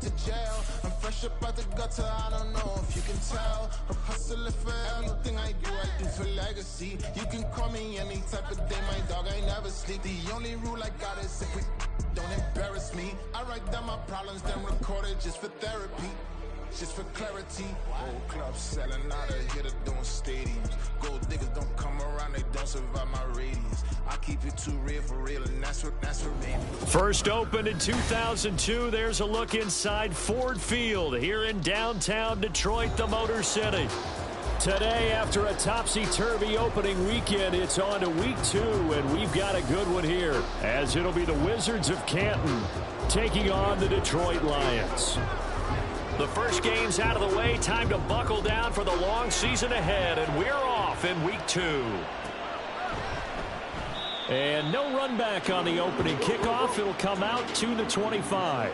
to jail. I'm fresh up out the gutter, I don't know if you can tell. I'm hustling for everything I do for legacy. You can call me any type of day, my dog, I never sleep. The only rule I got is if we don't embarrass me. I write down my problems, then record it just for therapy. Just for clarity, whole club selling out of here to doing stadiums. Gold diggers don't come around, they don't survive my radius. I keep it too real for real, and that's what me. First opened in 2002. There's a look inside Ford Field here in downtown Detroit, the Motor City. Today, after a topsy-turvy opening weekend, it's on to week 2, and we've got a good one here, as it'll be the Wizards of Canton taking on the Detroit Lions. The first game's out of the way. Time to buckle down for the long season ahead, and we're off in week 2. And no run back on the opening kickoff. It'll come out 2-25.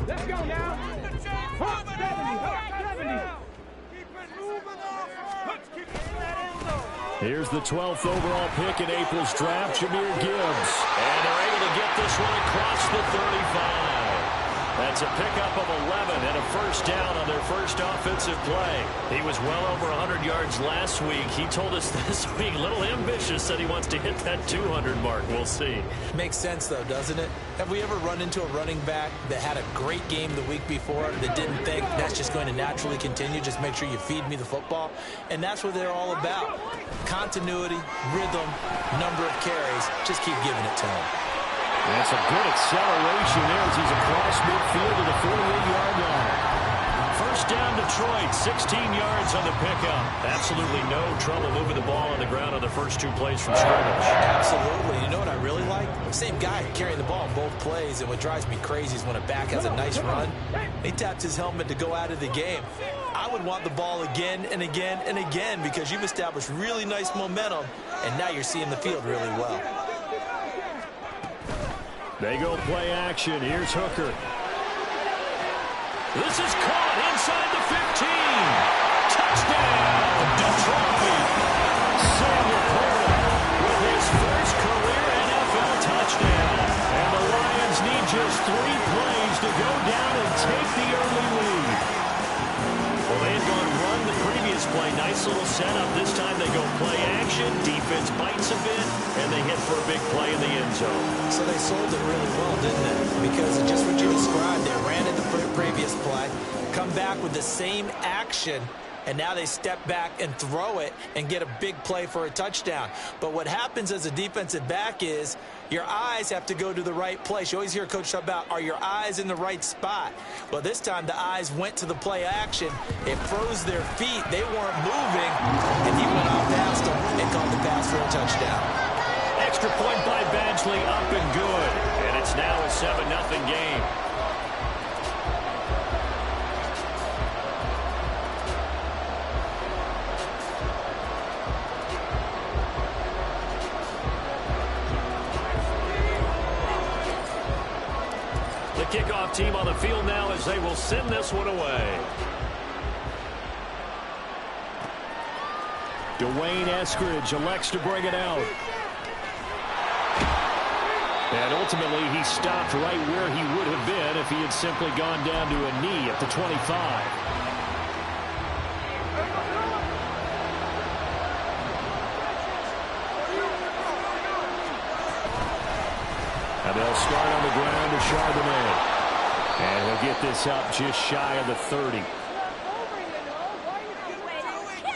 Let's go now. Hot 70. Here's the 12th overall pick in April's draft, Jahmyr Gibbs. And they're able to get this one across the 35. That's a pickup of 11 and a first down on their first offensive play. He was well over 100 yards last week. He told us this week, a little ambitious, that he wants to hit that 200 mark. We'll see. Makes sense, though, doesn't it? Have we ever run into a running back that had a great game the week before that didn't think that's just going to naturally continue? Just make sure you feed me the football. And that's what they're all about. Continuity, rhythm, number of carries. Just keep giving it to him. That's a good acceleration there as he's across midfield to the 48-yard line. First down, Detroit, 16 yards on the pickup. Absolutely no trouble moving the ball on the ground on the first 2 plays from scrimmage. Absolutely. You know what I really like? Same guy carrying the ball in both plays, and what drives me crazy is when a back has a nice run, he taps his helmet to go out of the game. I would want the ball again and again and again because you've established really nice momentum, and now you're seeing the field really well. They go play action. Here's Hooker. This is caught inside the 15. Touchdown, Detroit. Sam Laporta with his first career NFL touchdown. And the Lions need just 3 plays to go down and take the early lead. Well, they had gone run the previous play. Nice little setup. This time they go play action. Defense bites a bit, and they hit for a big play in the end zone. So they sold it really well, didn't they? Because of just what you described, they ran it the previous play, come back with the same action, and now they step back and throw it and get a big play for a touchdown. But what happens as a defensive back is your eyes have to go to the right place. You always hear Coach talk about, are your eyes in the right spot? Well, this time the eyes went to the play action. It froze their feet. They weren't moving, and he went off past them and caught the pass for a touchdown. Extra point by Badgley, up and good. And it's now a 7-0 game. The kickoff team on the field now as they will send this one away. Dwayne Eskridge elects to bring it out. And ultimately, he stopped right where he would have been if he had simply gone down to a knee at the 25. And they'll start on the ground to Charbonnet. And he'll get this up just shy of the 30.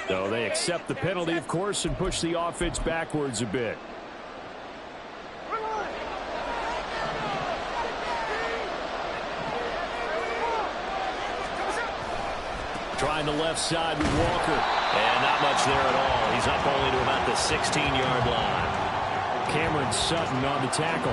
So they accept the penalty, of course, and push the offense backwards a bit. Trying the left side with Walker. And not much there at all. He's up only to about the 16-yard line. Cameron Sutton on the tackle.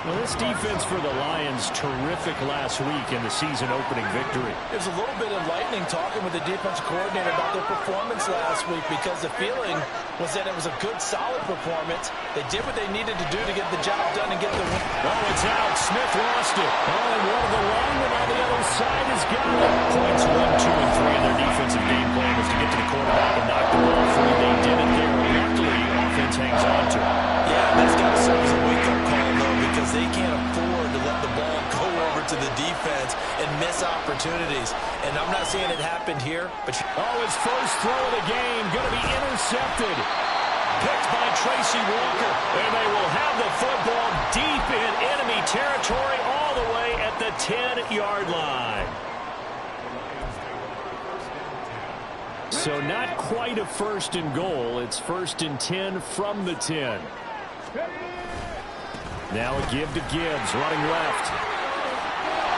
Well, this defense for the Lions, terrific last week in the season-opening victory. It was a little bit enlightening talking with the defensive coordinator about their performance last week because the feeling was that it was a good, solid performance. They did what they needed to do to get the job done and get the win. Oh, it's out. Smith lost it. Oh, and one of the linemen on the other side has got it. Points 1, 2, and 3 in their defensive game plan was to get to the quarterback and knock the ball free. They did it there. Luckily, offense hangs on to it. Yeah, that's got to serve as a wake-up call, though, because they can't afford to let the ball go over to the defense and miss opportunities. And I'm not saying it happened here, but... Oh, his first throw of the game going to be intercepted. Picked by Tracy Walker. And they will have the football deep in enemy territory all the way at the 10-yard line. So not quite a first and goal. It's first and 10 from the 10. Now a give to Gibbs, running left.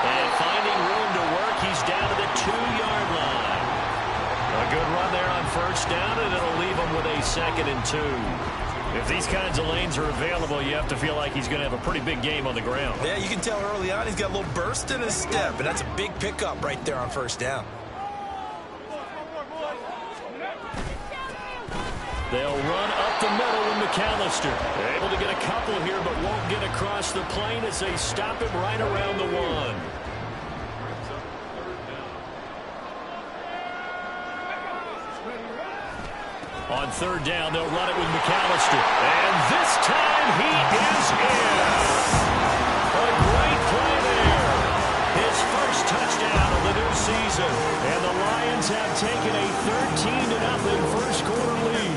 And finding room to work, he's down to the 2-yard line. A good run there on first down, and it'll leave him with a 2nd and 2. If these kinds of lanes are available, you have to feel like he's going to have a pretty big game on the ground. Yeah, you can tell early on he's got a little burst in his step, and that's a big pickup right there on first down. They'll run up the middle with McAllister. Able to get a couple here, but won't get across the plane as they stop him right around the 1. On third down, they'll run it with McAllister. And this time he is in. A great play there. His first touchdown of the new season. And the Lions have taken a 13-0 first quarter lead.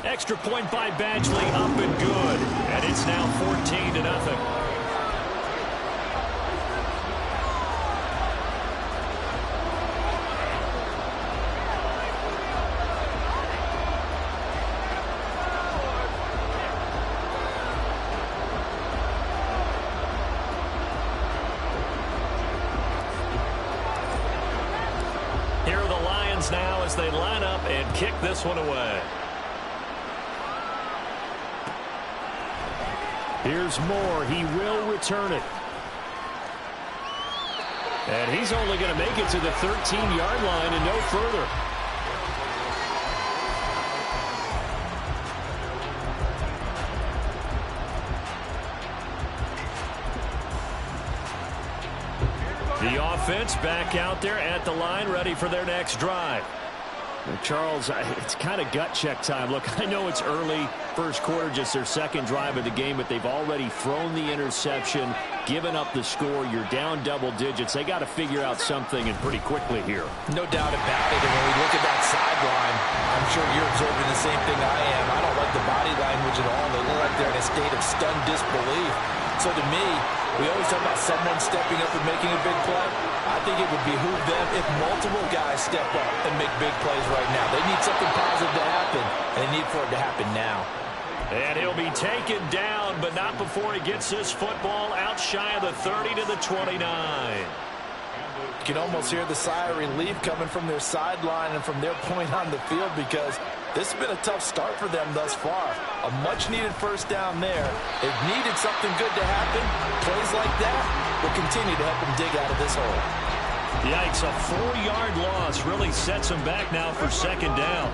Extra point by Badgley, up and good. And it's now 14-0. Here are the Lions now as they line up and kick this one away. Here's Moore. He will return it. And he's only going to make it to the 13-yard line and no further. The offense back out there at the line, ready for their next drive. Charles, it's kind of gut check time. Look, I know it's early, first quarter, just their second drive of the game, but they've already thrown the interception, given up the score. You're down double digits. They got to figure out something, and pretty quickly here. No doubt about it. And when we look at that sideline, I'm sure you're observing the same thing I am. I don't like the body language at all. They look like they're in a state of stunned disbelief. So to me, we always talk about someone stepping up and making a big play. I think it would behoove them if multiple guys step up and make big plays right now. They need something positive to happen, and they need for it to happen now. And he'll be taken down, but not before he gets this football out shy of the 30 to the 29. You can almost hear the sigh of relief coming from their sideline and from their point on the field because this has been a tough start for them thus far. A much-needed first down there. They've needed something good to happen. Plays like that will continue to help them dig out of this hole. Yikes, a 4-yard loss really sets them back now for second down.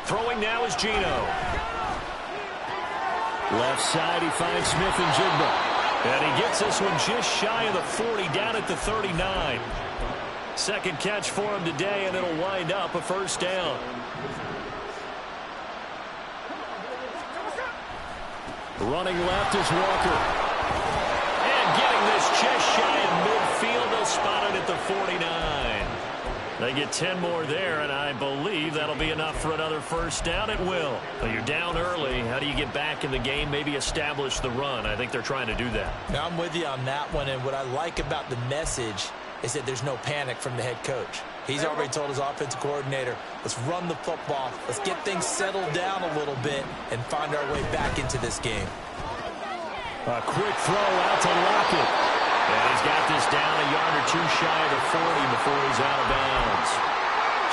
Throwing now is Geno. Left side, he finds Smith and Jigba. And he gets this one just shy of the 40, down at the 39. Second catch for him today, and it'll wind up a first down. Running left is Walker. And getting this just shy of midfield, they'll spot it at the 49. They get 10 more there, and I believe that'll be enough for another first down. It will. But you're down early. How do you get back in the game, maybe establish the run? I think they're trying to do that. Now, I'm with you on that one, and what I like about the message is that there's no panic from the head coach. He's already told his offensive coordinator, let's run the football, let's get things settled down a little bit and find our way back into this game. A quick throw out to Lockett. And he's got this down a yard or two shy of the 40 before he's out of bounds.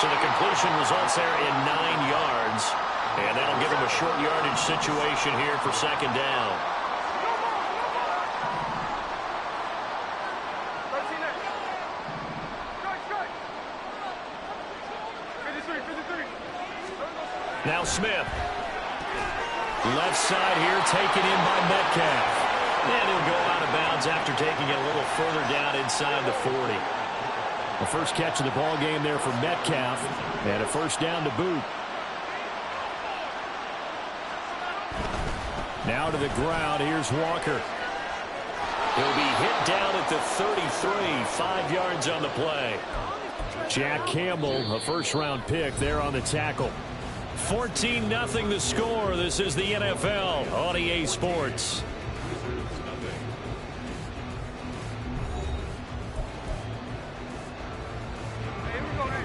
So the completion results there in 9 yards. And that'll give him a short yardage situation here for second down. Now Smith. Left side here taken in by Metcalf. And he'll go out of bounds after taking it a little further down inside the 40. The first catch of the ball game there for Metcalf. And a first down to boot. Now to the ground. Here's Walker. He'll be hit down at the 33. 5 yards on the play. Jack Campbell, a first-round pick there on the tackle. 14-0 the score. This is the NFL on EA Sports.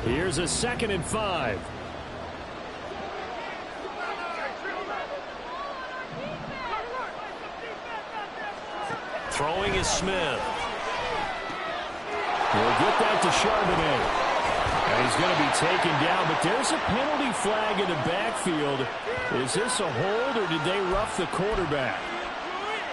Here's a 2nd and 5. Throwing is Smith. We'll get that to Charbonnet. And he's going to be taken down, but there's a penalty flag in the backfield. Is this a hold, or did they rough the quarterback?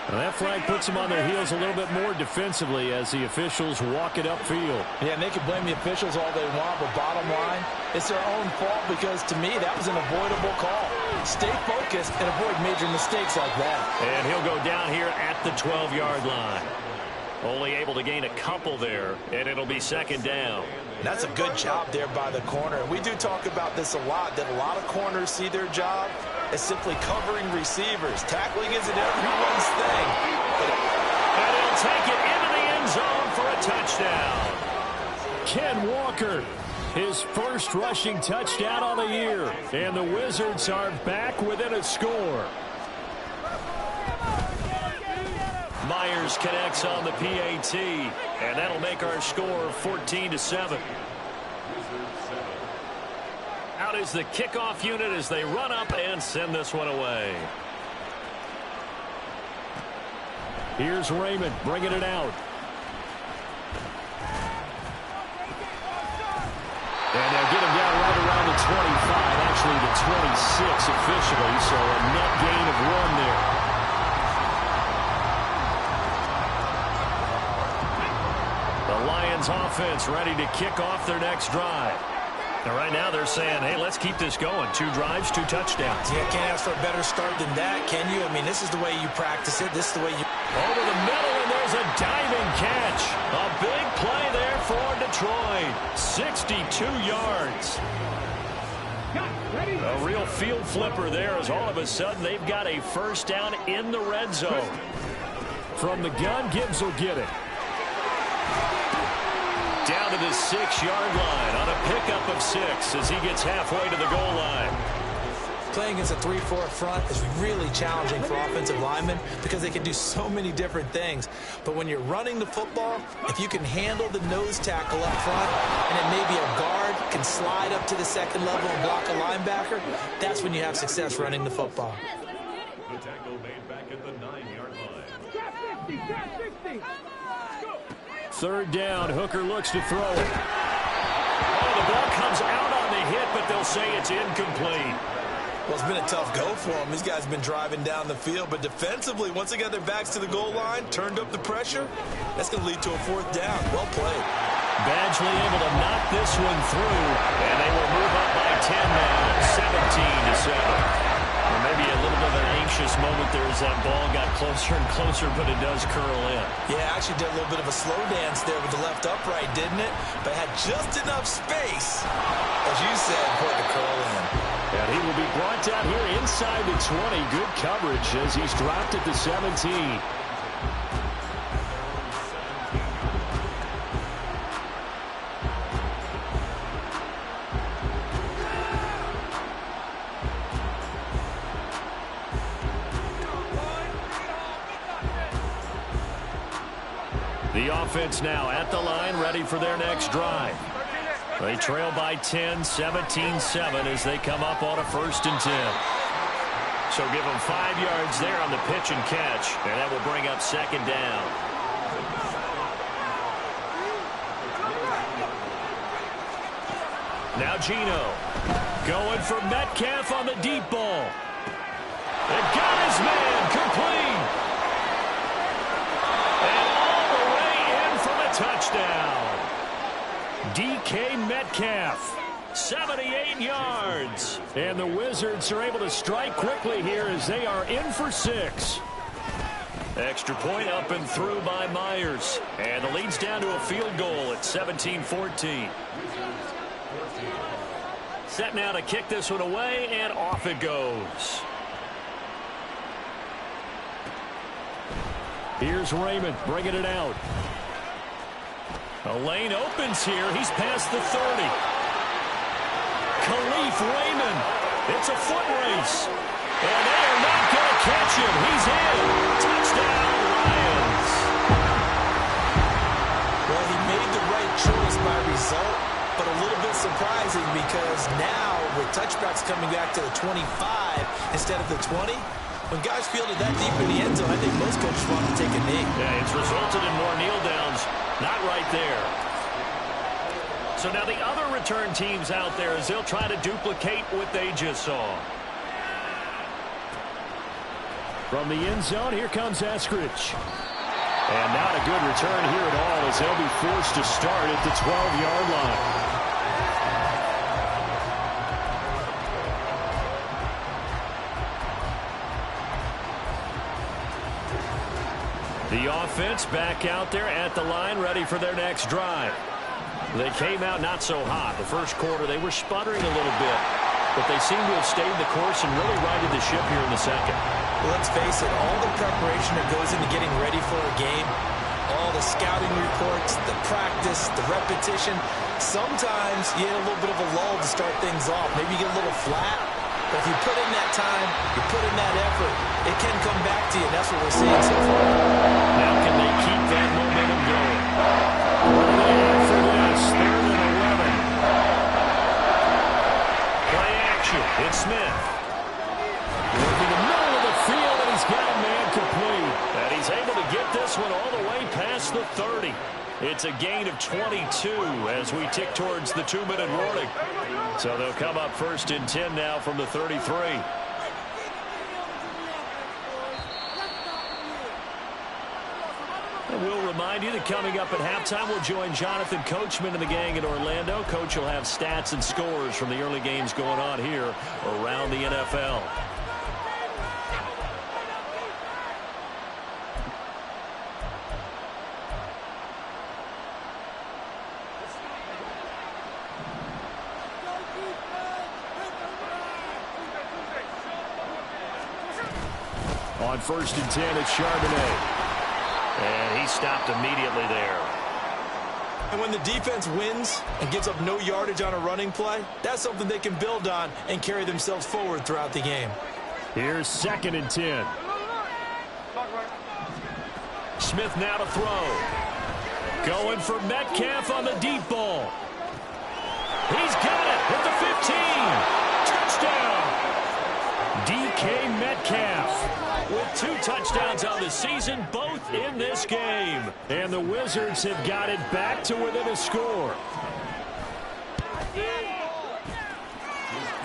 Well, that flag puts them on their heels a little bit more defensively as the officials walk it upfield. Yeah, and they can blame the officials all they want, but bottom line, it's their own fault because, to me, that was an avoidable call. Stay focused and avoid major mistakes like that. And he'll go down here at the 12-yard line. Only able to gain a couple there, and it'll be second down. That's a good job there by the corner. We do talk about this a lot, that a lot of corners see their job as simply covering receivers. Tackling isn't everyone's thing. And he'll take it into the end zone for a touchdown. Ken Walker, his first rushing touchdown on the year. And the Wizards are back within a score. Myers connects on the PAT, and that'll make our score 14-7. Out is the kickoff unit as they run up and send this one away. Here's Raymond bringing it out. And they'll get him down right around the 25, actually the 26 officially, so a net gain of 1 there. The Lions offense ready to kick off their next drive. Now right now they're saying, hey, let's keep this going. 2 drives, 2 touchdowns. Yeah, can't ask for a better start than that, can you? I mean, this is the way you practice it. This is the way you... Over the middle, and there's a diving catch. A big play there for Detroit. 62 yards. A real field flipper there as all of a sudden they've got a first down in the red zone. From the gun, Gibbs will get it. Down to the 6-yard line on a pickup of 6 as he gets halfway to the goal line. Playing against a 3-4 front is really challenging for offensive linemen because they can do so many different things. But when you're running the football, if you can handle the nose tackle up front and then maybe a guard can slide up to the second level and block a linebacker, that's when you have success running the football. The tackle made back at the 9-yard line. Third down, Hooker looks to throw it. Oh, the ball comes out on the hit, but they'll say it's incomplete. Well, it's been a tough go for them. These guys have been driving down the field, but defensively, once they got their backs to the goal line, turned up the pressure, that's going to lead to a 4th down. Well played. Badgley able to knock this one through, and they will move up by 10 now, 17-7. Or maybe a little bit of an anxious moment there as that ball got closer and closer, but it does curl in. Yeah, actually did a little bit of a slow dance there with the left upright, didn't it? But had just enough space, as you said, for it to curl in. And he will be brought down here inside the 20. Good coverage as he's dropped at the 17. The offense now at the line, ready for their next drive. They trail by 10, 17-7 as they come up on a 1st and 10. So give them 5 yards there on the pitch and catch, and that will bring up second down. Now Gino going for Metcalf on the deep ball. And got his man complete. And all the way in for the touchdown. DK Metcalf, 78 yards. And the Wizards are able to strike quickly here as they are in for 6. Extra point up and through by Myers. And the lead's down to a field goal at 17-14. Set now to kick this one away, and off it goes. Here's Raymond bringing it out. A lane opens here. He's past the 30. Khalif Raymond. It's a foot race. And they are not going to catch him. He's in. Touchdown, Lions. Well, he made the right choice by result, but a little bit surprising because now with touchbacks coming back to the 25 instead of the 20, when guys fielded that deep in the end zone, I think most coaches want to take a knee. Yeah, it's resulted in more kneel downs. Not right there. So now the other return teams out there as they'll try to duplicate what they just saw. From the end zone, here comes Eskridge. And not a good return here at all as they'll be forced to start at the 12-yard line. The offense back out there at the line, ready for their next drive. They came out not so hot. The first quarter, they were sputtering a little bit, but they seem to have stayed the course and really righted the ship here in the second. Well, let's face it, all the preparation that goes into getting ready for a game, all the scouting reports, the practice, the repetition, sometimes you get a little bit of a lull to start things off. Maybe you get a little flat. But if you put in that time, you put in that effort, it can come back to you, and that's what we're seeing so far. Now can they keep that momentum going? What do they have for this? 3rd and 11. Play action. It's Smith. Working the middle of the field, and he's got a man complete. And he's able to get this one all the way past the 30. It's a gain of 22 as we tick towards the 2-minute warning. So they'll come up 1st and 10 now from the 33. And we'll remind you that coming up at halftime, we'll join Jonathan Coachman and the gang in Orlando. Coach will have stats and scores from the early games going on here around the NFL. On 1st and 10, it's Charbonnet. And he stopped immediately there. And when the defense wins and gives up no yardage on a running play, that's something they can build on and carry themselves forward throughout the game. Here's 2nd and 10. Smith now to throw. Going for Metcalf on the deep ball. He's got it at the 15. Touchdown. DK Metcalf with 2 touchdowns on the season, both in this game. And the Wizards have got it back to within a score.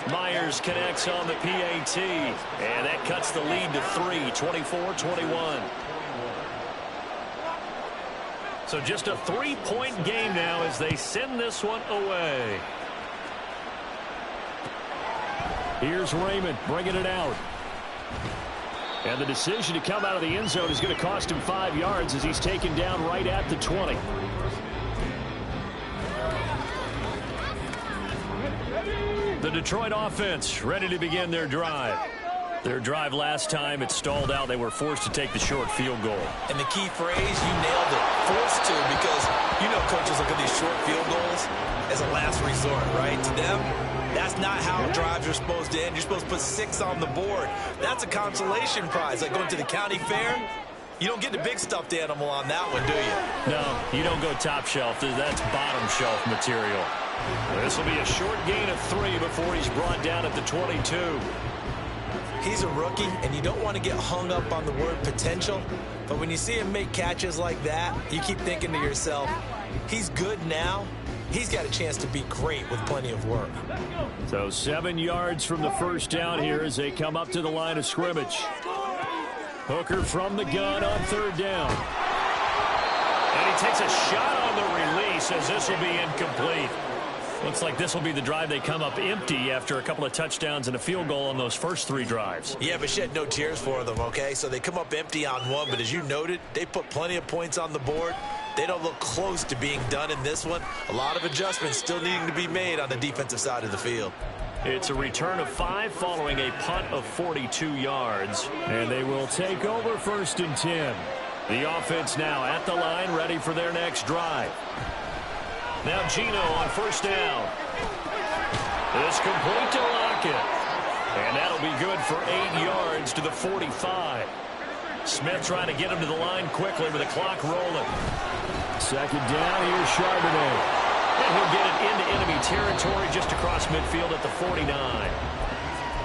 Myers connects on the PAT, and that cuts the lead to 3, 24-21. So just a 3-point game now as they send this one away. Here's Raymond bringing it out. And the decision to come out of the end zone is going to cost him 5 yards as he's taken down right at the 20. The Detroit offense ready to begin their drive. Their drive last time, it stalled out. They were forced to take the short field goal. And the key phrase, you nailed it, forced to, because you know coaches look at these short field goals as a last resort, right? To them, that's not how drives are supposed to end. You're supposed to put 6 on the board. That's a consolation prize, like going to the county fair. You don't get the big stuffed animal on that one, do you? No, you don't go top shelf. That's bottom shelf material. This will be a short gain of 3 before he's brought down at the 22. He's a rookie, and you don't want to get hung up on the word potential. But when you see him make catches like that, you keep thinking to yourself, he's good now, he's got a chance to be great with plenty of work. So 7 yards from the first down here as they come up to the line of scrimmage. Hooker from the gun on 3rd down. And he takes a shot on the release as this will be incomplete. Looks like this will be the drive they come up empty after a couple of touchdowns and a field goal on those first 3 drives. Yeah, but shed no tears for them, okay? So they come up empty on one, but as you noted, they put plenty of points on the board. They don't look close to being done in this one. A lot of adjustments still needing to be made on the defensive side of the field. It's a return of 5 following a punt of 42 yards. And they will take over 1st and 10. The offense now at the line, ready for their next drive. Now Geno on 1st down. It's complete to Lockett. And that'll be good for 8 yards to the 45. Smith trying to get him to the line quickly with the clock rolling. 2nd down, here's Charbonnet. And he'll get it into enemy territory just across midfield at the 49.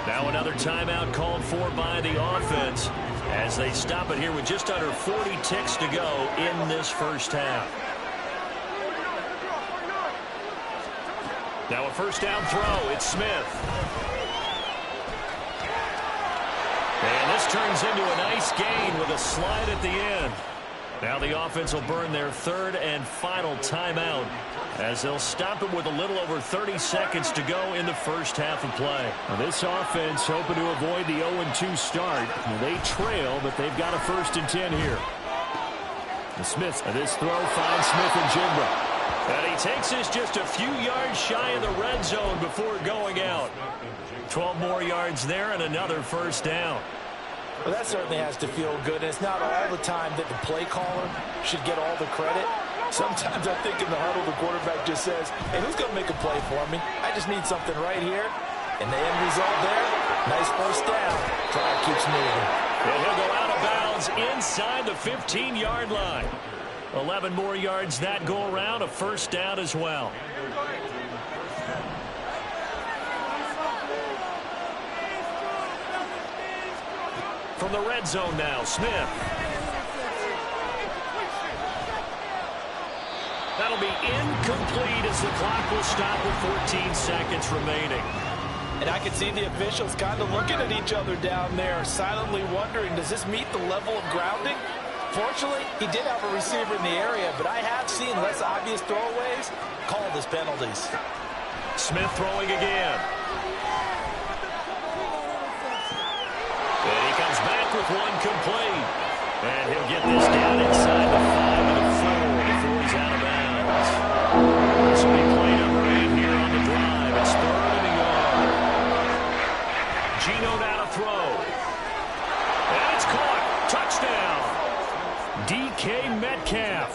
Now another timeout called for by the offense as they stop it here with just under 40 ticks to go in this first half. Now a 1st down throw. It's Smith. And this turns into a nice gain with a slide at the end. Now the offense will burn their 3rd and final timeout as they'll stop it with a little over 30 seconds to go in the first half of play. Now this offense hoping to avoid the 0-2 start. They trail, but they've got a 1st and 10 here. And Smith, this throw finds Smith and Jigba. And he takes this just a few yards shy of the red zone before going out. 12 more yards there and another 1st down. Well, that certainly has to feel good. And it's not all the time that the play caller should get all the credit. Sometimes I think in the huddle, the quarterback just says, hey, who's going to make a play for me? I just need something right here. And the end result there, nice 1st down. Drive keeps moving. And he'll go out of bounds inside the 15-yard line. 11 more yards that go around, a 1st down as well. From the red zone now, Smith. That'll be incomplete as the clock will stop with 14 seconds remaining. And I can see the officials kind of looking at each other down there, silently wondering, does this meet the level of grounding? Fortunately, he did have a receiver in the area, but I have seen less obvious throwaways called as penalties. Smith throwing again. And he comes back with one complete. And he'll get this down inside the 5 of the 4 before he's out of bounds. This will be play number 8 here on the drive. It's 3rd and a yard. Geno now to throw. And it's caught. Touchdown. DK Metcalf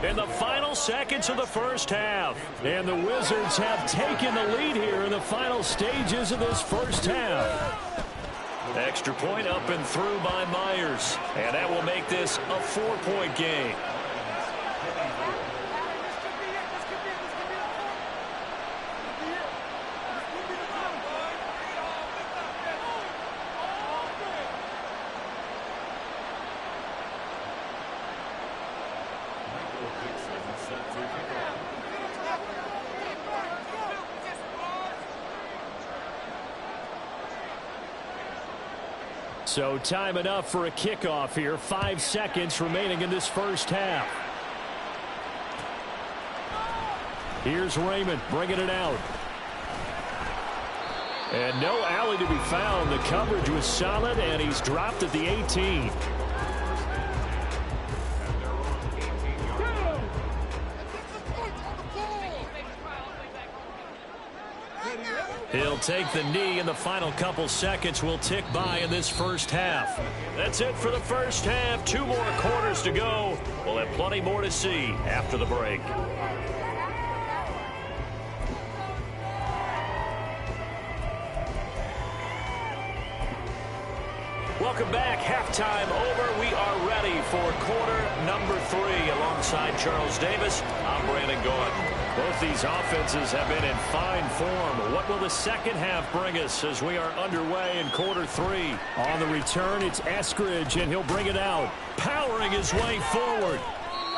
in the final seconds of the first half. And the Wizards have taken the lead here in the final stages of this first half. Extra point up and through by Myers. And that will make this a 4-point game. So time enough for a kickoff here. 5 seconds remaining in this first half. Here's Raymond bringing it out. And no alley to be found. The coverage was solid, and he's dropped at the 18. He'll take the knee, and the final couple seconds will tick by in this first half. That's it for the first half. 2 more quarters to go. We'll have plenty more to see after the break. Welcome back. Halftime over. We are ready for quarter number 3. Alongside Charles Davis, I'm Brandon Gordon. Both these offenses have been in fine form. What will the second half bring us as we are underway in quarter 3? On the return, it's Eskridge, and he'll bring it out, powering his way forward.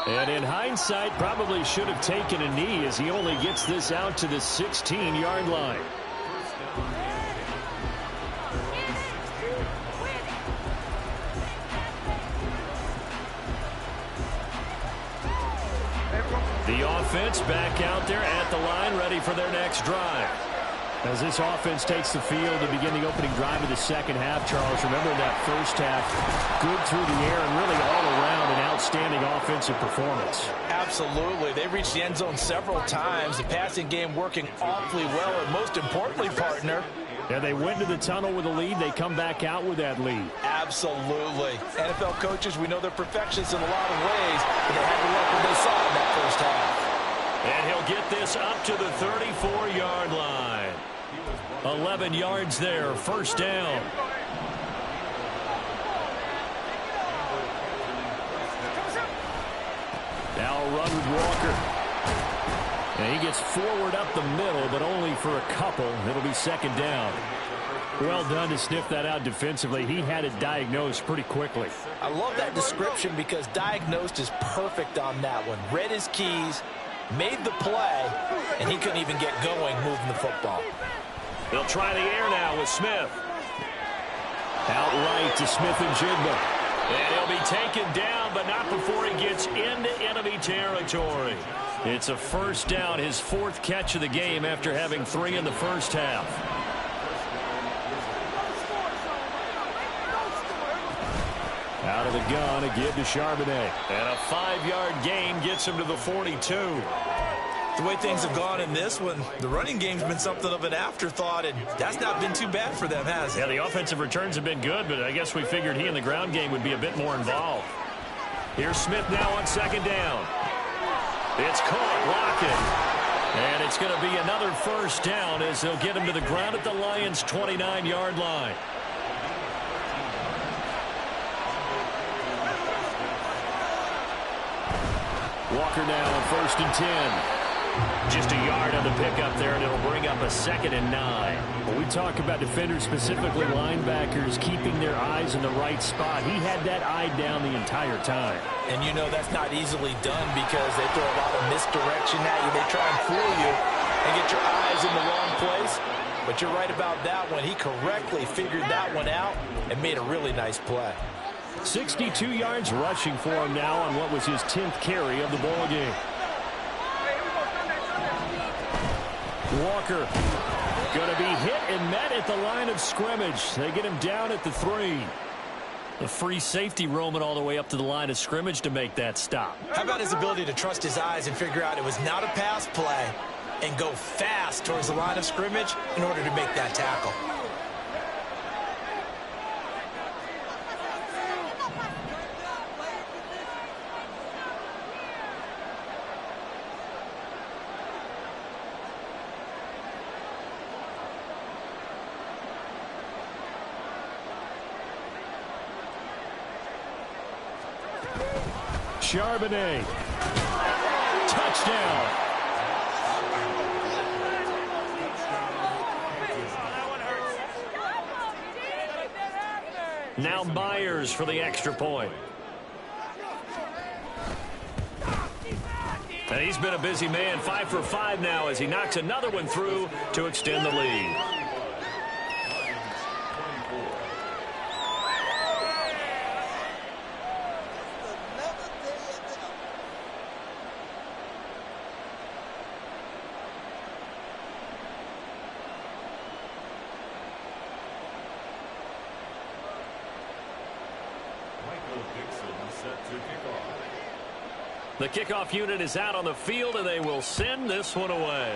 And in hindsight, probably should have taken a knee as he only gets this out to the 16-yard line. The offense back out there at the line, ready for their next drive. As this offense takes the field to begin the opening drive of the second half, Charles, remember that first half, good through the air and really all around an outstanding offensive performance. Absolutely. They reached the end zone several times. The passing game working awfully well, and most importantly, partner, yeah, they went to the tunnel with a lead. They come back out with that lead. Absolutely. NFL coaches, we know they're perfectionists in a lot of ways, but they had to look what they saw in that first half. And he'll get this up to the 34-yard line. 11 yards there, first down. Now a run with Walker. And he gets forward up the middle, but only for a couple. It'll be second down. Well done to sniff that out defensively. He had it diagnosed pretty quickly. I love that description because diagnosed is perfect on that one. Read his keys, made the play, and he couldn't even get going moving the football. They'll try the air now with Smith. Out right to Smith-Njigba. And he'll be taken down, but not before he gets into enemy territory. It's a first down, his fourth catch of the game after having 3 in the first half. Out of the gun, again to Charbonnet. And a 5-yard gain gets him to the 42. The way things have gone in this one, the running game's been something of an afterthought, and that's not been too bad for them, has it? Yeah, the offensive returns have been good, but I guess we figured he in the ground game would be a bit more involved. Here's Smith now on second down. It's caught, Lockett. And it's going to be another first down as they'll get him to the ground at the Lions' 29-yard line. Walker now on first and 10. Just a yard on the pickup there, and it'll bring up a 2nd and 9. When we talk about defenders, specifically linebackers, keeping their eyes in the right spot, he had that eye down the entire time. And you know that's not easily done because they throw a lot of misdirection at you. They try and fool you and get your eyes in the wrong place. But you're right about that one. He correctly figured that one out and made a really nice play. 62 yards rushing for him now on what was his 10th carry of the ball game. Walker going to be hit and met at the line of scrimmage. They get him down at the 3. The free safety roaming all the way up to the line of scrimmage to make that stop. How about his ability to trust his eyes and figure out it was not a pass play and go fast towards the line of scrimmage in order to make that tackle. Charbonnet. Touchdown. Now Myers for the extra point. And he's been a busy man, 5 for 5 now as he knocks another one through to extend the lead. The kickoff unit is out on the field, and they will send this one away.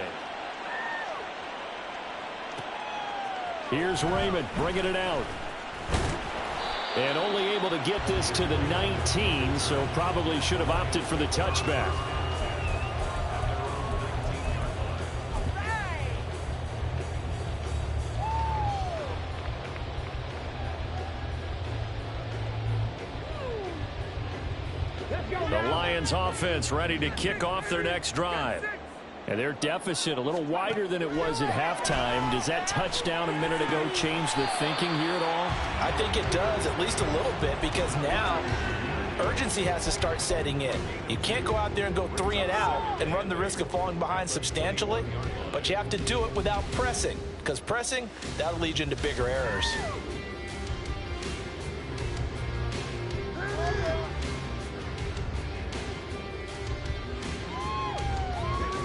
Here's Raymond bringing it out. And only able to get this to the 19, so probably should have opted for the touchback. The Lions offense ready to kick off their next drive. And their deficit a little wider than it was at halftime. Does that touchdown a minute ago change the thinking here at all? I think it does, at least a little bit, because now urgency has to start setting in. You can't go out there and go 3 and out and run the risk of falling behind substantially, but you have to do it without pressing, because pressing, that'll lead you into bigger errors.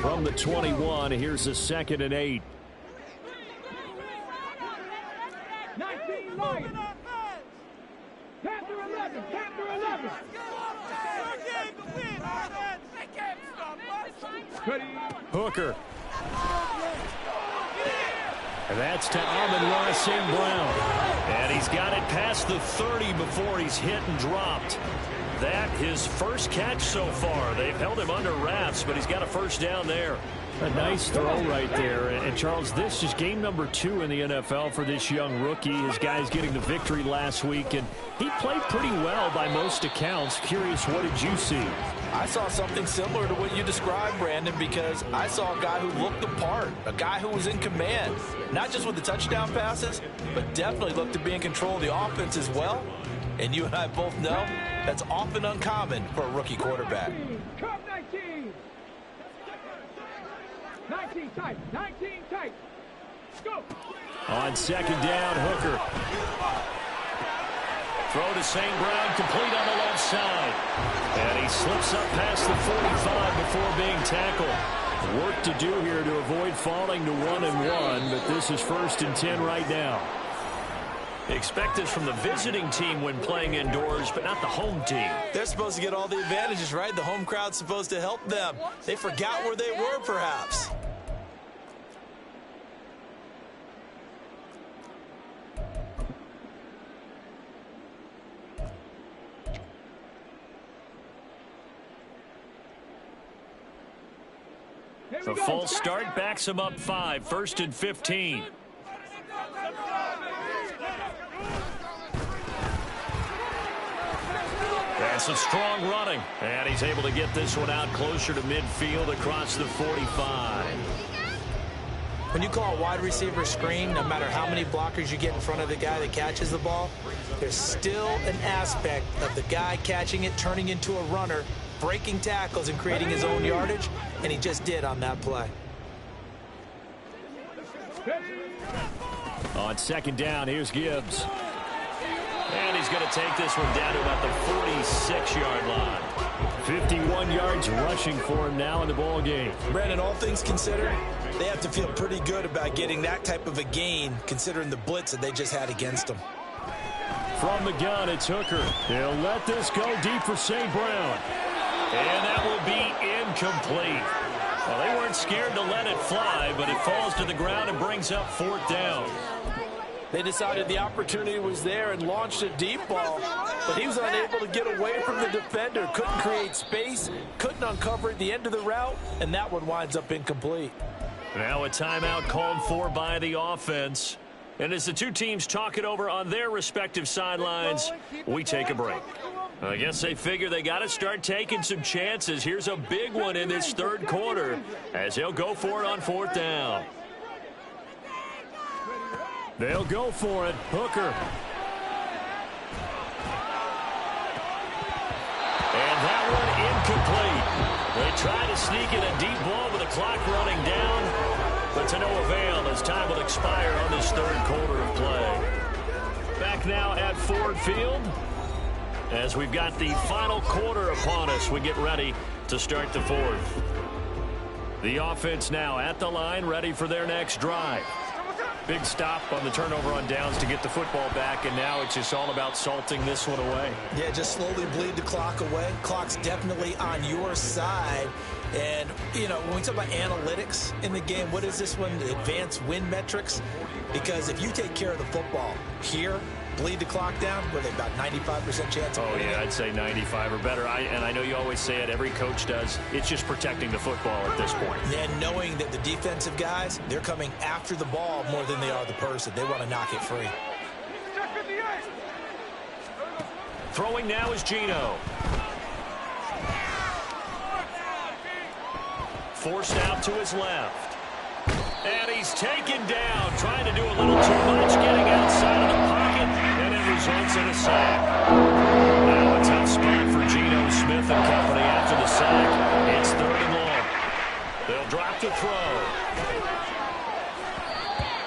From the 21, here's a 2nd and 8. 19 Lions. Panther 11. Panther 11. Hooker. And that's to Amon-Ra St. Brown. And he's got it past the 30 before he's hit and dropped. That his first catch so far. They've held him under wraps, but he's got a first down there. A nice throw right there. And Charles, this is game number 2 in the NFL for this young rookie. His guys getting the victory last week, and he played pretty well by most accounts. Curious, what did you see? I saw something similar to what you described, Brandon, because I saw a guy who looked the part, a guy who was in command, not just with the touchdown passes, but definitely looked to be in control of the offense as well. And you and I both know that's often uncommon for a rookie quarterback. 19 tight. 19 tight. Go. On 2nd down, Hooker. Throw to St. Brown, complete on the left side. And he slips up past the 45 before being tackled. Work to do here to avoid falling to 1-1, but this is 1st and 10 right now. Expect this from the visiting team when playing indoors, but not the home team. They're supposed to get all the advantages, right? The home crowd's supposed to help them. They forgot where they were, perhaps. The false start backs him up 5, 1st and 15. That's a strong running, and he's able to get this one out closer to midfield across the 45. When you call a wide receiver screen, no matter how many blockers you get in front of the guy that catches the ball, there's still an aspect of the guy catching it, turning into a runner, breaking tackles and creating his own yardage, and he just did on that play. On 2nd down, here's Gibbs. And he's going to take this one down to about the 46-yard line. 51 yards rushing for him now in the ball game. Brandon, all things considered, they have to feel pretty good about getting that type of a gain, considering the blitz that they just had against them. From the gun, it's Hooker. They'll let this go deep for St. Brown. And that will be incomplete. Well, they weren't scared to let it fly, but it falls to the ground and brings up 4th down. They decided the opportunity was there and launched a deep ball, but he was unable to get away from the defender, couldn't create space, couldn't uncover at the end of the route, and that one winds up incomplete. Now a timeout called for by the offense. And as the two teams talk it over on their respective sidelines, we take a break. I guess they figure they got to start taking some chances. Here's a big one in this 3rd quarter as they'll go for it on 4th down. They'll go for it. Hooker. And that one incomplete. They try to sneak in a deep ball with the clock running down, but to no avail as time will expire on this 3rd quarter of play. Back now at Ford Field as we've got the final quarter upon us. We get ready to start the 4th. The offense now at the line, ready for their next drive. Big stop on the turnover on downs to get the football back, and now it's just all about salting this one away. Yeah, just slowly bleed the clock away. Clock's definitely on your side. And, you know, when we talk about analytics in the game, what is this one? The advanced win metrics? Because if you take care of the football here, bleed the clock down, were they about 95% chance of winning? Yeah, I'd say 95 or better. And I know you always say it, every coach does. It's just protecting the football at this point. And knowing that the defensive guys, they're coming after the ball more than they are the person. They want to knock it free. Throwing now is Geno. Forced out to his left. And he's taken down, trying to do a little too much, getting outside of the pocket, and it results in a sack. Now a tough spot for Smith and company after the sack. It's 3rd and long. They'll drop to throw.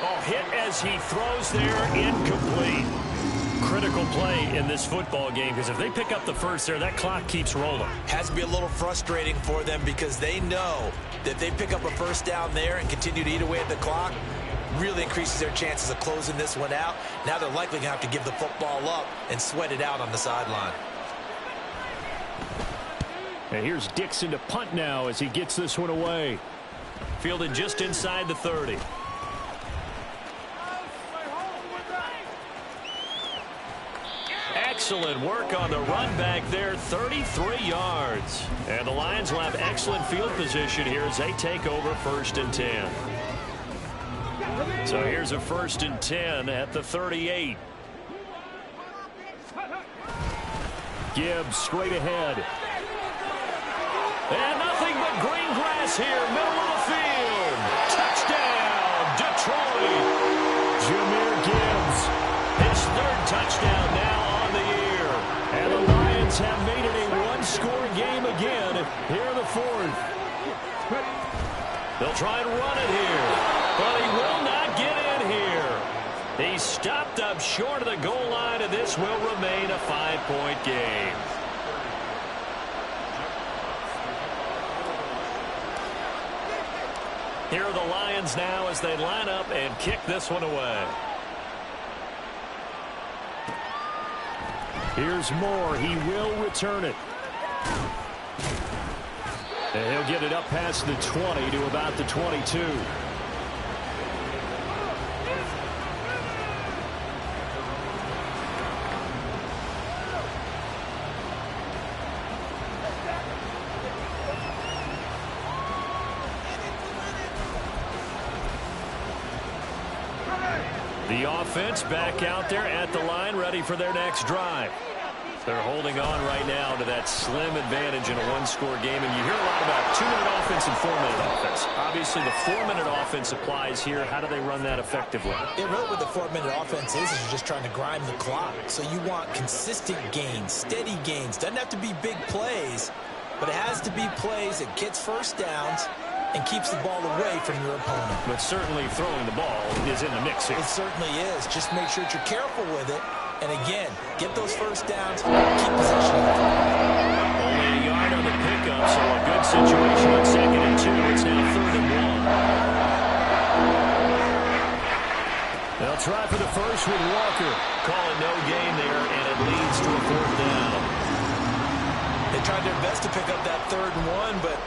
Oh, hit as he throws there, incomplete. Critical play in this football game, because if they pick up the first there, that clock keeps rolling. Has to be a little frustrating for them because they know that if they pick up a first down there and continue to eat away at the clock, really increases their chances of closing this one out. Now they're likely going to have to give the football up and sweat it out on the sideline. And here's Dixon to punt now as he gets this one away. Fielded just inside the 30. Excellent work on the run back there, 33 yards. And the Lions will have excellent field position here as they take over 1st and 10. So here's a 1st and 10 at the 38. Gibbs straight ahead. And nothing but green grass here, middle of the field. Touchdown, Detroit. Jahmyr Gibbs, his 3rd touchdown now on the year. And the Lions have made it a one-score game again here in the 4th. They'll try and run it here, but he will not get in here. He stopped up short of the goal line, and this will remain a 5-point game. Here are the Lions now as they line up and kick this one away. Here's Moore. He will return it. And he'll get it up past the 20 to about the 22. The offense back out there at the line, ready for their next drive. They're holding on right now to that slim advantage in a one-score game, and you hear a lot about 2-minute offense and 4-minute offense. Obviously, the 4-minute offense applies here. How do they run that effectively? Yeah, really what the 4-minute offense is you're just trying to grind the clock. So you want consistent gains, steady gains. Doesn't have to be big plays, but it has to be plays that gets first downs and keeps the ball away from your opponent. But certainly throwing the ball is in the mix here. It certainly is. Just make sure that you're careful with it. And again, get those first downs, keep possession of the ball. Only a yard on the pickup, so a good situation on 2nd and 2. It's now 3rd and 1. They'll try for the first with Walker. Call it no gain there, and it leads to a 4th down. They tried their best to pick up that 3rd and 1, but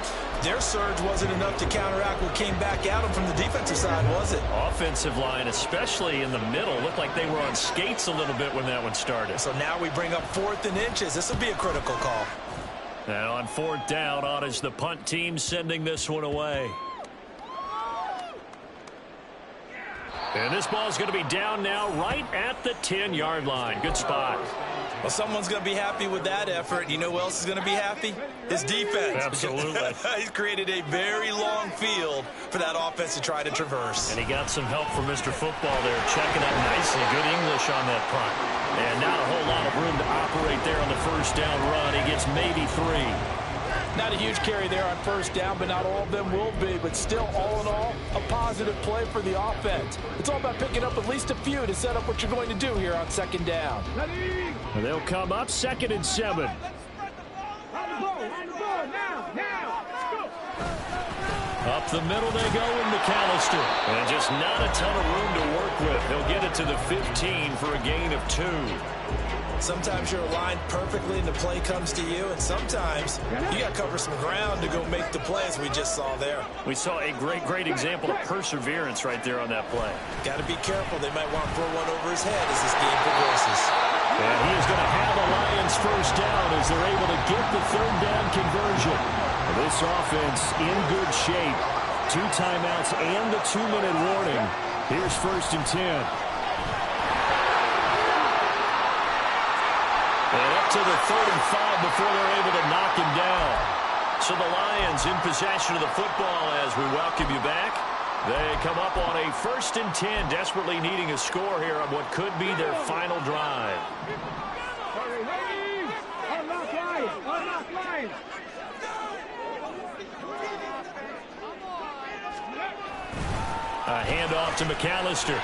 their surge wasn't enough to counteract what came back at them from the defensive side, was it? Offensive line, especially in the middle, looked like they were on skates a little bit when that one started. So now we bring up 4th and inches. This will be a critical call. Now on 4th down, on is the punt team sending this one away. And this ball is going to be down now right at the 10-yard line. Good spot. Well, someone's going to be happy with that effort. You know who else is going to be happy? His defense. Absolutely. He's created a very long field for that offense to try to traverse. And he got some help from Mr. Football there, checking up nicely. Good English on that punt. And not a whole lot of room to operate there on the first down run. He gets maybe 3. Not a huge carry there on first down, but not all of them will be. But still, all in all, a positive play for the offense. It's all about picking up at least a few to set up what you're going to do here on 2nd down. And they'll come up 2nd and 7. On the ball, now, go! Up the middle they go in McAllister. And just not a ton of room to work with. He'll get it to the 15 for a gain of 2. Sometimes you're aligned perfectly and the play comes to you, and sometimes you got to cover some ground to go make the play, as we just saw there. We saw a great example of perseverance right there on that play. Got to be careful. They might want to throw one over his head as this game progresses. And he is going to have the Lions first down as they're able to get the 3rd down conversion. This offense in good shape. 2 timeouts and the 2-minute warning. Here's 1st and 10. And up to the 35 before they're able to knock him down. So the Lions in possession of the football as we welcome you back. They come up on a 1st and 10, desperately needing a score here on what could be their final drive. Unlock Lions! Unlock Lions! Ryan. A handoff to McAllister.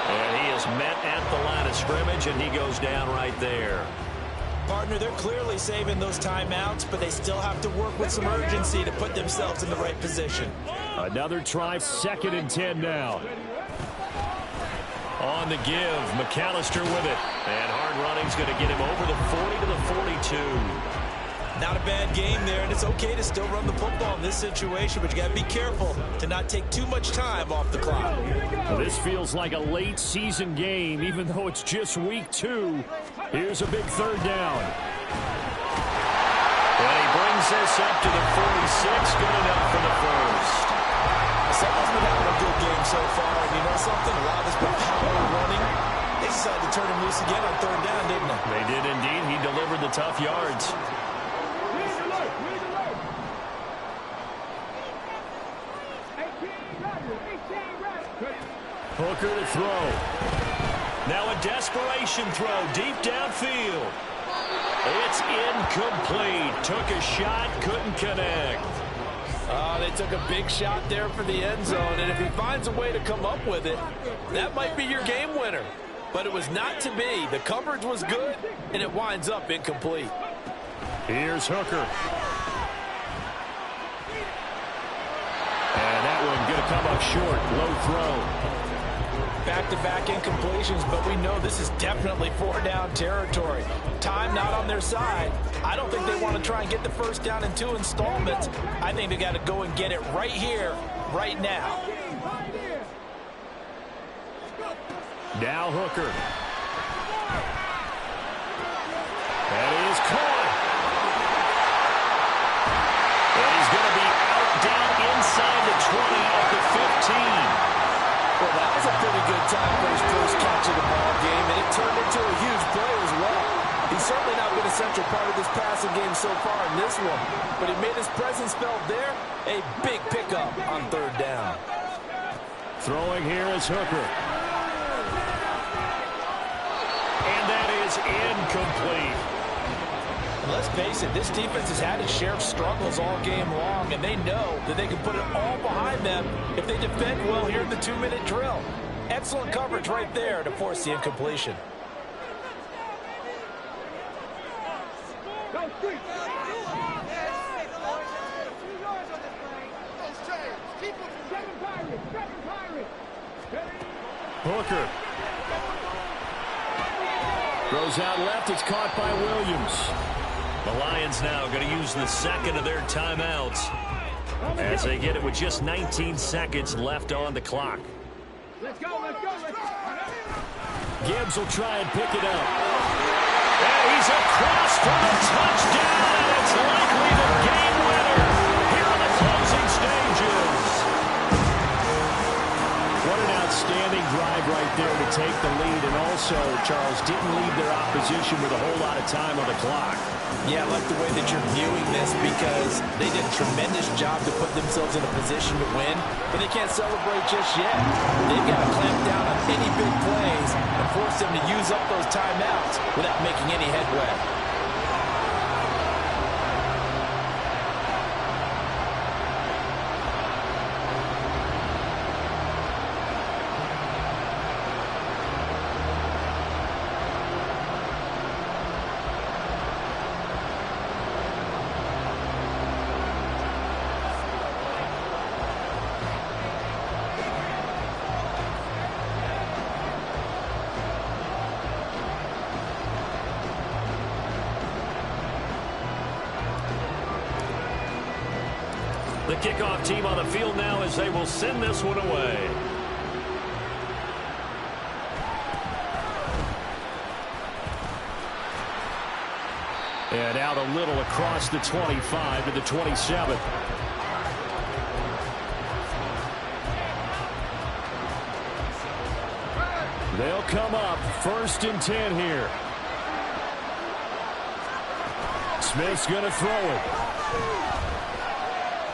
And he is met at the line of scrimmage, and he goes down right there. Partner, they're clearly saving those timeouts, but they still have to work with some urgency to put themselves in the right position. Another try, 2nd and 10 now. On the give, McAllister with it. And hard running's going to get him over the 40 to the 42. Not a bad game there, and it's okay to still run the football in this situation, but you got to be careful to not take too much time off the clock. Well, this feels like a late season game, even though it's just week 2. Here's a big 3rd down. And he brings this up to the 46, good enough for the first. Someone's been having a good game so far, and you know something? A lot of it's been power running. They decided to turn him loose again on 3rd down, didn't they? They did indeed. He delivered the tough yards. Hooker to throw. Now a desperation throw deep downfield. It's incomplete. Took a shot, couldn't connect. They took a big shot there for the end zone, and if he finds a way to come up with it, that might be your game winner. But it was not to be. The coverage was good, and it winds up incomplete. Here's Hooker. And that one going to come up short. Low throw. Back-to-back incompletions, but we know this is definitely 4-down territory. Time not on their side. I don't think they want to try and get the first down in 2 installments. I think they got to go and get it right here, right now. Now Hooker. That is caught. And he's going to be out down inside the 20 at the 15. Well, that was a pretty good time for his first catch of the ball game, and it turned into a huge play as well. He's certainly not been a central part of this passing game so far in this one, but he made his presence felt there. A big pickup on 3rd down. Throwing here is Hooker. And that is incomplete. And let's face it, this defense has had its share of struggles all game long, and they know that they can put it all behind them if they defend well here in the 2-minute drill. Excellent coverage right there to force the incompletion. Hooker. Throws out left. It's caught by Williams. The Lions now going to use the 2nd of their timeouts as they get it with just 19 seconds left on the clock. Let's go, let's go, let's go. Gibbs will try and pick it up. And he's across for the touchdown, and it's likely the game winner here in the closing stages. What an outstanding drive right there to take the lead, and also, Charles, didn't leave their opposition with a whole lot of time on the clock. Yeah, I like the way that you're viewing this because they did a tremendous job to put themselves in a position to win, but they can't celebrate just yet. They've got to clamp down on any big plays and force them to use up those timeouts without making any headway. The kickoff team on the field now as they will send this one away. And out a little across the 25 to the 27. They'll come up 1st and 10 here. Smith's going to throw it.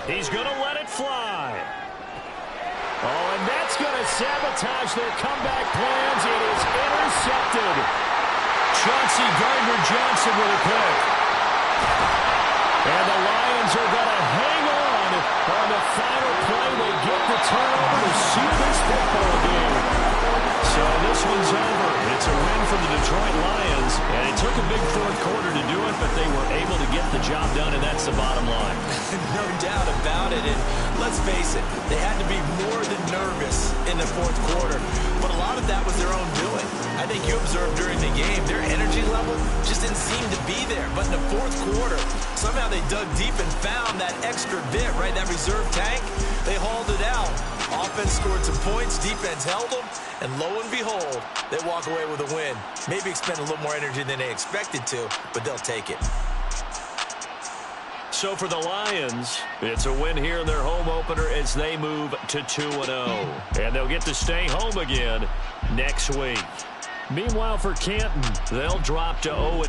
He's going to let it fly. Oh, and that's going to sabotage their comeback plans. It is intercepted. Chauncey Gardner-Johnson with a pick. And the Lions are going to hang on the final play. They get the turnover to seal this football game. So this one's over. It's a win for the Detroit Lions, and it took a big fourth quarter to do it, but they were able to get the job done, and that's the bottom line. No doubt about it, and let's face it, they had to be more than nervous in the fourth quarter, but a lot of that was their own doing. I think you observed during the game, their energy level just didn't seem to be there, but in the fourth quarter, somehow they dug deep and found that extra bit, right, that reserve tank. They hauled it out. Offense scored some points, defense held them, and lo and behold, they walk away with a win. Maybe expend a little more energy than they expected to, but they'll take it. So for the Lions, it's a win here in their home opener as they move to 2-0. And they'll get to stay home again next week. Meanwhile, for Canton, they'll drop to 0.